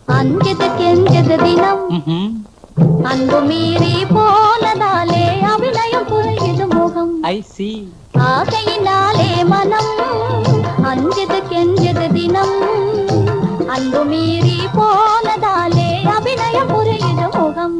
அஞ்சது கெஞ்சது தினம் அன்பு மீறி போனதாலே அபிநயம் புரியுது முகம். ஆகையினாலே மனம் அஞ்சது கெஞ்சது தினம் அன்பு மீறி போனதாலே அபிநயம் புரியுது முகம்.